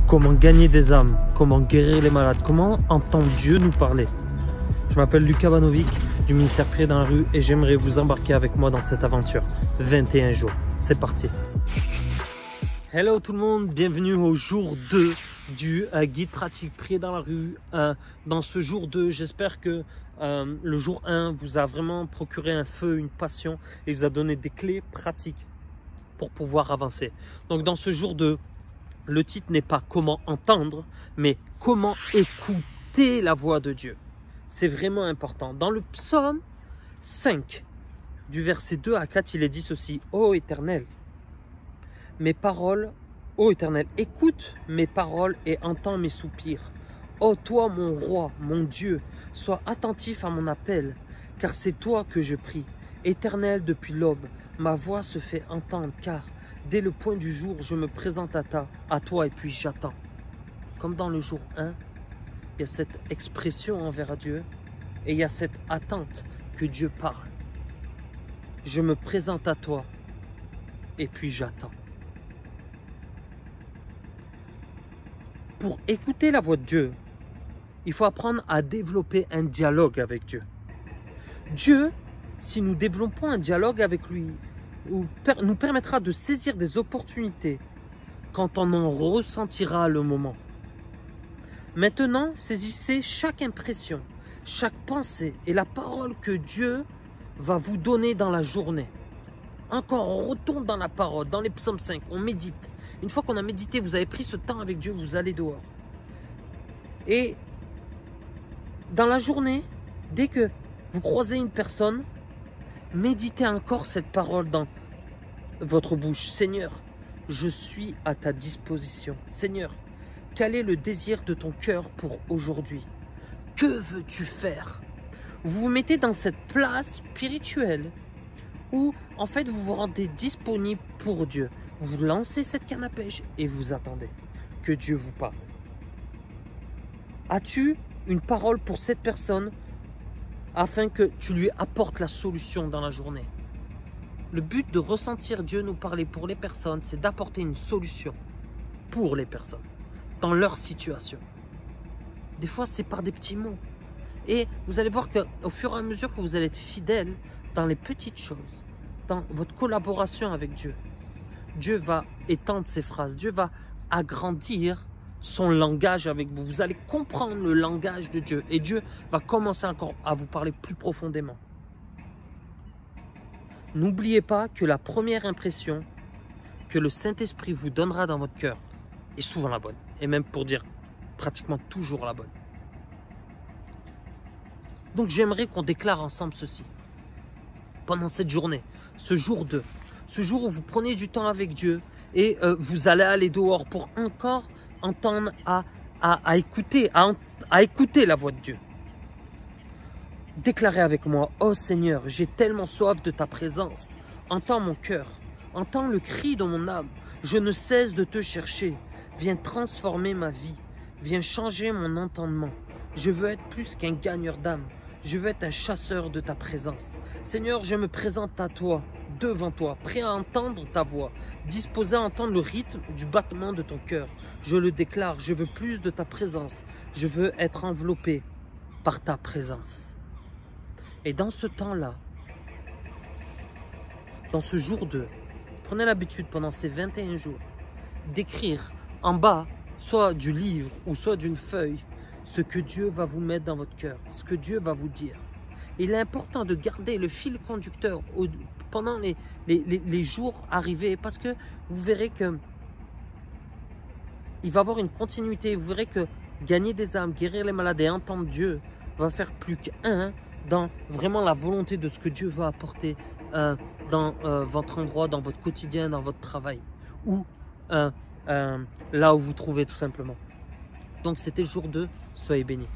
Comment gagner des âmes, comment guérir les malades, comment entendre Dieu nous parler. Je m'appelle Lucas Banovic du ministère Prier dans la rue et j'aimerais vous embarquer avec moi dans cette aventure. 21 jours, c'est parti. Hello tout le monde, bienvenue au jour 2 du guide pratique Prier dans la rue. Dans ce jour 2, j'espère que le jour 1 vous a vraiment procuré un feu, une passion et vous a donné des clés pratiques pour pouvoir avancer. Donc dans ce jour 2, le titre n'est pas comment entendre, mais comment écouter la voix de Dieu. C'est vraiment important. Dans le psaume 5, du verset 2 à 4, il est dit ceci. Ô Éternel, mes paroles, ô Éternel, écoute mes paroles et entends mes soupirs. Ô toi, mon roi, mon Dieu, sois attentif à mon appel, car c'est toi que je prie. Éternel, depuis l'aube, ma voix se fait entendre, car dès le point du jour, je me présente à toi et puis j'attends. Comme dans le jour 1, il y a cette expression envers Dieu et il y a cette attente que Dieu parle. Je me présente à toi et puis j'attends. Pour écouter la voix de Dieu, il faut apprendre à développer un dialogue avec Dieu. Dieu, si nous développons un dialogue avec lui, nous permettra de saisir des opportunités quand on en ressentira le moment. Maintenant, saisissez chaque impression, chaque pensée et la parole que Dieu va vous donner dans la journée. Encore, on retourne dans la parole, dans les psaumes 5, on médite. Une fois qu'on a médité, vous avez pris ce temps avec Dieu, vous allez dehors. Et dans la journée, dès que vous croisez une personne, méditez encore cette parole dans votre bouche. Seigneur, je suis à ta disposition. Seigneur, quel est le désir de ton cœur pour aujourd'hui? Que veux-tu faire? Vous vous mettez dans cette place spirituelle où, en fait, vous vous rendez disponible pour Dieu. Vous lancez cette canne à pêche et vous attendez que Dieu vous parle. As-tu une parole pour cette personne afin que tu lui apportes la solution dans la journée? Le but de ressentir Dieu nous parler pour les personnes, c'est d'apporter une solution pour les personnes, dans leur situation. Des fois, c'est par des petits mots. Et vous allez voir qu'au fur et à mesure que vous allez être fidèle dans les petites choses, dans votre collaboration avec Dieu, Dieu va étendre ses phrases, Dieu va agrandir son langage avec vous. Vous allez comprendre le langage de Dieu et Dieu va commencer encore à vous parler plus profondément. N'oubliez pas que la première impression que le Saint-Esprit vous donnera dans votre cœur est souvent la bonne. Et même pour dire pratiquement toujours la bonne. Donc j'aimerais qu'on déclare ensemble ceci. Pendant cette journée, ce jour 2, ce jour où vous prenez du temps avec Dieu et vous allez aller dehors pour encore entendre à écouter la voix de Dieu. Déclarez avec moi, ô Seigneur, j'ai tellement soif de ta présence. Entends mon cœur, entends le cri de mon âme. Je ne cesse de te chercher. Viens transformer ma vie. Viens changer mon entendement. Je veux être plus qu'un gagneur d'âme. Je veux être un chasseur de ta présence. Seigneur, je me présente à toi, devant toi, prêt à entendre ta voix, disposé à entendre le rythme du battement de ton cœur. Je le déclare, je veux plus de ta présence. Je veux être enveloppé par ta présence. Et dans ce temps-là, dans ce jour 2, prenez l'habitude pendant ces 21 jours d'écrire en bas, soit du livre ou soit d'une feuille, ce que Dieu va vous mettre dans votre cœur, ce que Dieu va vous dire. Il est important de garder le fil conducteur pendant les jours arrivés parce que vous verrez que il va y avoir une continuité. Vous verrez que gagner des âmes, guérir les malades et entendre Dieu va faire plus qu'un dans vraiment la volonté de ce que Dieu veut apporter dans votre endroit, dans votre quotidien, dans votre travail ou là où vous trouvez tout simplement. Donc c'était jour 2, soyez bénis.